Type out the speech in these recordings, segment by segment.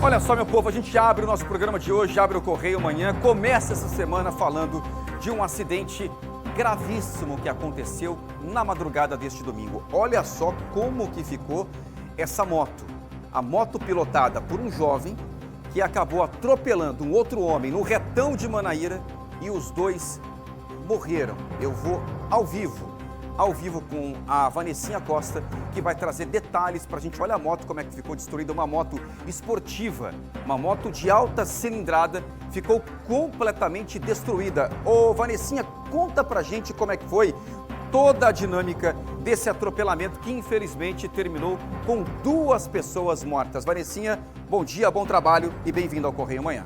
Olha só, meu povo, a gente abre o nosso programa de hoje, abre o Correio Amanhã, começa essa semana falando de um acidente gravíssimo que aconteceu na madrugada deste domingo. Olha só como que ficou essa moto. A moto pilotada por um jovem que acabou atropelando um outro homem no retão de Manaíra e os dois morreram. Eu vou ao vivo com a Vanessinha Costa, que vai trazer detalhes para a gente. Olha a moto, como é que ficou destruída, uma moto esportiva, uma moto de alta cilindrada, ficou completamente destruída. Ô Vanessinha, conta pra gente como é que foi toda a dinâmica desse atropelamento que infelizmente terminou com 2 pessoas mortas. Vanessinha, bom dia, bom trabalho e bem-vindo ao Correio Amanhã.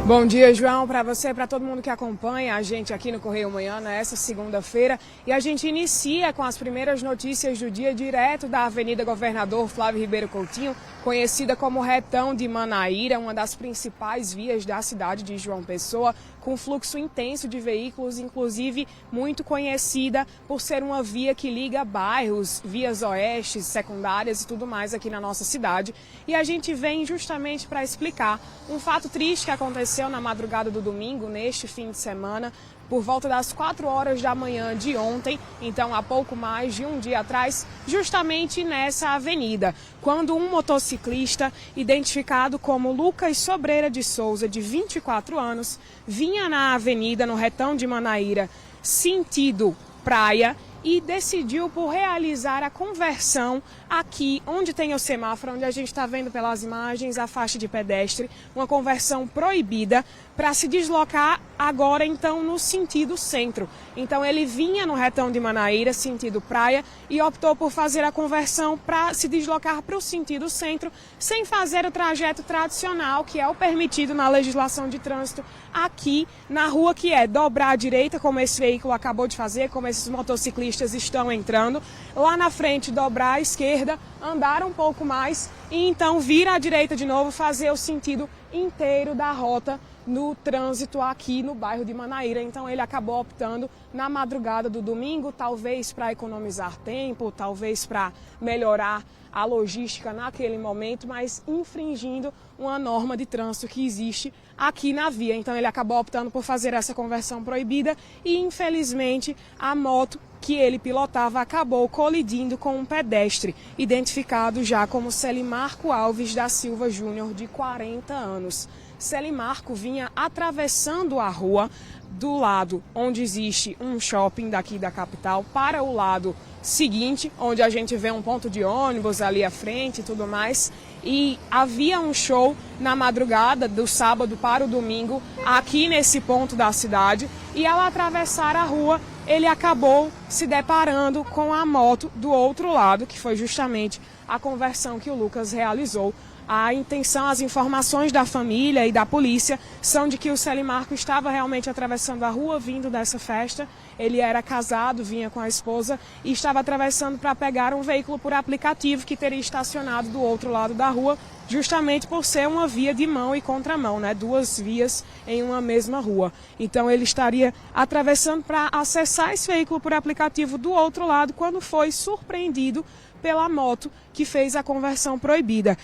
Bom dia, João, para você, para todo mundo que acompanha a gente aqui no Correio Amanhã nessa segunda-feira. E a gente inicia com as primeiras notícias do dia direto da Avenida Governador Flávio Ribeiro Coutinho, conhecida como Retão de Manaíra, uma das principais vias da cidade de João Pessoa, com fluxo intenso de veículos, inclusive muito conhecida por ser uma via que liga bairros, vias oestes, secundárias e tudo mais aqui na nossa cidade. E a gente vem justamente para explicar um fato triste que aconteceu na madrugada do domingo, neste fim de semana, por volta das 4 horas da manhã de ontem, então há pouco mais de um dia atrás, justamente nessa avenida, quando um motociclista, identificado como Lucas Sobreira de Souza, de 24 anos, vinha na avenida no retão de Manaíra, sentido praia, e decidiu por realizar a conversão aqui onde tem o semáforo, onde a gente está vendo pelas imagens a faixa de pedestre, uma conversão proibida para se deslocar agora então no sentido centro. Então ele vinha no retão de Manaíra, sentido praia, e optou por fazer a conversão para se deslocar para o sentido centro, sem fazer o trajeto tradicional, que é o permitido na legislação de trânsito aqui na rua, que é dobrar à direita, como esse veículo acabou de fazer, como esses motociclistas estão entrando, lá na frente dobrar à esquerda, andar um pouco mais e então vir à direita de novo, fazer o sentido inteiro da rota no trânsito aqui no bairro de Manaíra. Então ele acabou optando na madrugada do domingo, talvez para economizar tempo, talvez para melhorar a logística naquele momento, mas infringindo uma norma de trânsito que existe aqui na via. Então ele acabou optando por fazer essa conversão proibida e infelizmente a moto que ele pilotava acabou colidindo com um pedestre, identificado já como Celimarco Alves da Silva Júnior, de 40 anos. Celimarco vinha atravessando a rua do lado onde existe um shopping daqui da capital para o lado seguinte, onde a gente vê um ponto de ônibus ali à frente e tudo mais. E havia um show na madrugada do sábado para o domingo aqui nesse ponto da cidade, e ao atravessar a rua ele acabou se deparando com a moto do outro lado, que foi justamente a conversão que o Lucas realizou. A intenção, as informações da família e da polícia são de que o Celimarco estava realmente atravessando a rua, vindo dessa festa. Ele era casado, vinha com a esposa e estava atravessando para pegar um veículo por aplicativo que teria estacionado do outro lado da rua, justamente por ser uma via de mão e contramão, né? 2 vias em uma mesma rua. Então ele estaria atravessando para acessar esse veículo por aplicativo do outro lado, quando foi surpreendido pela moto que fez a conversão proibida.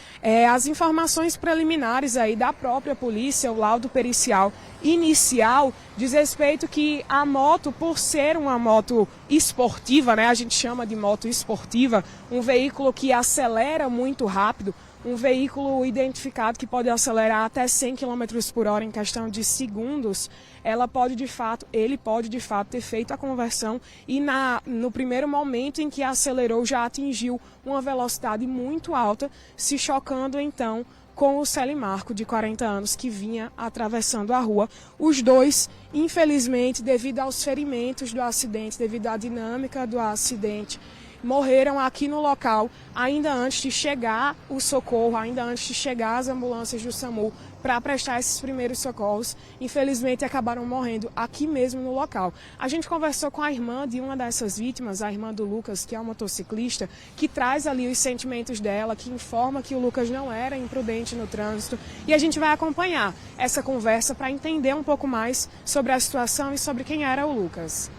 As informações preliminares aí da própria polícia, o laudo pericial inicial, diz respeito que a moto, por ser uma moto esportiva, né, a gente chama de moto esportiva, um veículo que acelera muito rápido, um veículo identificado que pode acelerar até 100 km por hora em questão de segundos, ele pode de fato ter feito a conversão e no primeiro momento em que acelerou já atingiu uma velocidade muito alta, se chocando então com o Celimarco, de 40 anos, que vinha atravessando a rua. Os dois, infelizmente, devido aos ferimentos do acidente, devido à dinâmica do acidente, morreram aqui no local, ainda antes de chegar o socorro, ainda antes de chegar as ambulâncias do SAMU para prestar esses primeiros socorros. Infelizmente acabaram morrendo aqui mesmo no local. A gente conversou com a irmã de uma dessas vítimas, a irmã do Lucas, que é um motociclista, que traz ali os sentimentos dela, que informa que o Lucas não era imprudente no trânsito, e a gente vai acompanhar essa conversa para entender um pouco mais sobre a situação e sobre quem era o Lucas.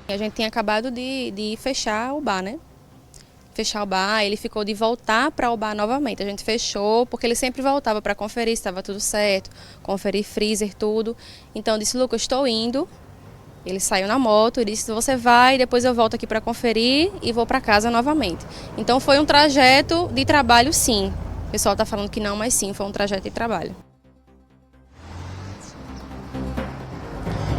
A gente tinha acabado de fechar o bar, né? fechar o bar, ele ficou de voltar para o bar novamente. A gente fechou, porque ele sempre voltava para conferir se estava tudo certo, conferir freezer, tudo. Então eu disse, Lucas, estou indo. Ele saiu na moto e disse, você vai, depois eu volto aqui para conferir e vou para casa novamente. Então foi um trajeto de trabalho, sim. O pessoal está falando que não, mas sim, foi um trajeto de trabalho.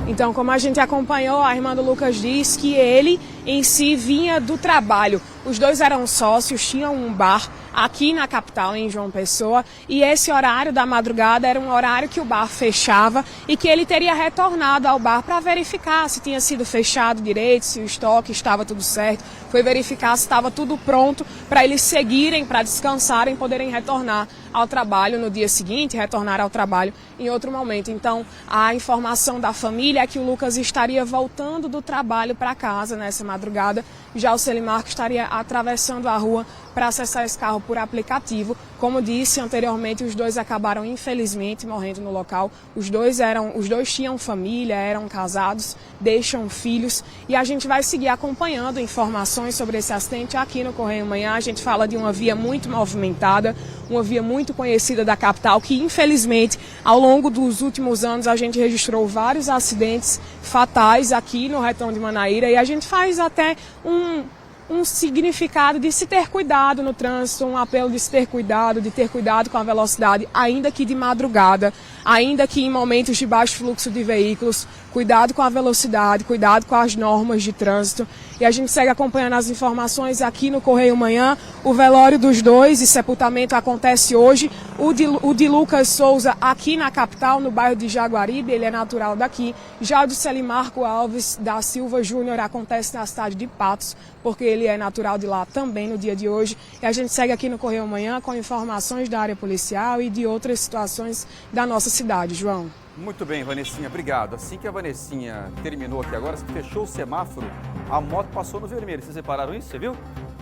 Então, como a gente acompanhou, a irmã do Lucas diz que ele em si vinha do trabalho. Os dois eram sócios, tinham um bar aqui na capital, em João Pessoa, e esse horário da madrugada era um horário que o bar fechava e que ele teria retornado ao bar para verificar se tinha sido fechado direito, se o estoque estava tudo certo, foi verificar se estava tudo pronto para eles seguirem, para descansarem, poderem retornar ao trabalho no dia seguinte, retornar ao trabalho em outro momento. Então, a informação da família é que o Lucas estaria voltando do trabalho para casa nessa madrugada, já o Celimarco estaria atravessando a rua para acessar esse carro por aplicativo. Como disse anteriormente, os dois acabaram infelizmente morrendo no local. Os dois tinham família, eram casados, deixam filhos, e a gente vai seguir acompanhando informações sobre esse acidente aqui no Correio Manhã. A gente fala de uma via muito movimentada, uma via muito conhecida da capital, que infelizmente ao longo dos últimos anos a gente registrou vários acidentes fatais aqui no Retão de Manaíra, e a gente faz até um significado de se ter cuidado no trânsito, um apelo de se ter cuidado com a velocidade, ainda que de madrugada, ainda que em momentos de baixo fluxo de veículos, cuidado com a velocidade, cuidado com as normas de trânsito. E a gente segue acompanhando as informações aqui no Correio Manhã. O velório dos dois e sepultamento acontece hoje. O de Lucas Souza aqui na capital, no bairro de Jaguaribe, ele é natural daqui. Já o de Celimarco Alves da Silva Júnior acontece na cidade de Patos, porque ele é natural de lá também no dia de hoje. E a gente segue aqui no Correio Manhã com informações da área policial e de outras situações da nossa cidade. João. Muito bem, Vanessinha, obrigado. Assim que a Vanessinha terminou aqui agora, fechou o semáforo, a moto passou no vermelho. Vocês repararam isso? Você viu?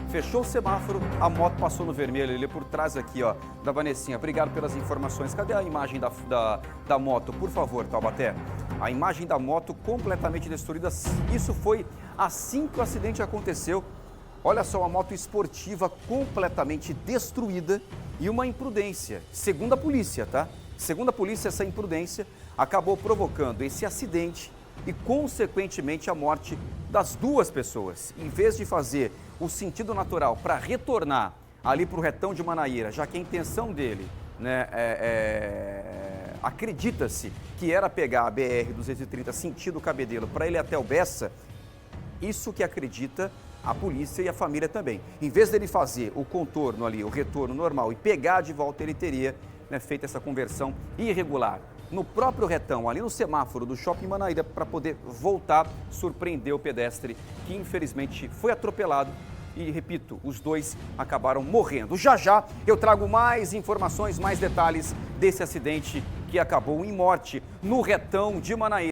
Fechou o semáforo, a moto passou no vermelho. Ele é por trás aqui, ó, da Vanessinha. Obrigado pelas informações. Cadê a imagem da moto, por favor, Taubaté? A imagem da moto completamente destruída. Isso foi assim que o acidente aconteceu. Olha só, uma moto esportiva completamente destruída e uma imprudência, segundo a polícia, tá? Segundo a polícia, essa imprudência acabou provocando esse acidente e, consequentemente, a morte das duas pessoas. Em vez de fazer o sentido natural para retornar ali para o Retão de Manaíra, já que a intenção dele, né, acredita-se que era pegar a BR-230 sentido Cabedelo para ele até o Bessa, isso que acredita a polícia e a família também. Em vez dele fazer o contorno ali, o retorno normal e pegar de volta, ele teria, né, feito essa conversão irregular no próprio retão, ali no semáforo do Shopping Manaíra, para poder voltar, surpreender o pedestre que infelizmente foi atropelado e, repito, os dois acabaram morrendo. Já já eu trago mais informações, mais detalhes desse acidente que acabou em morte no Retão de Manaíra.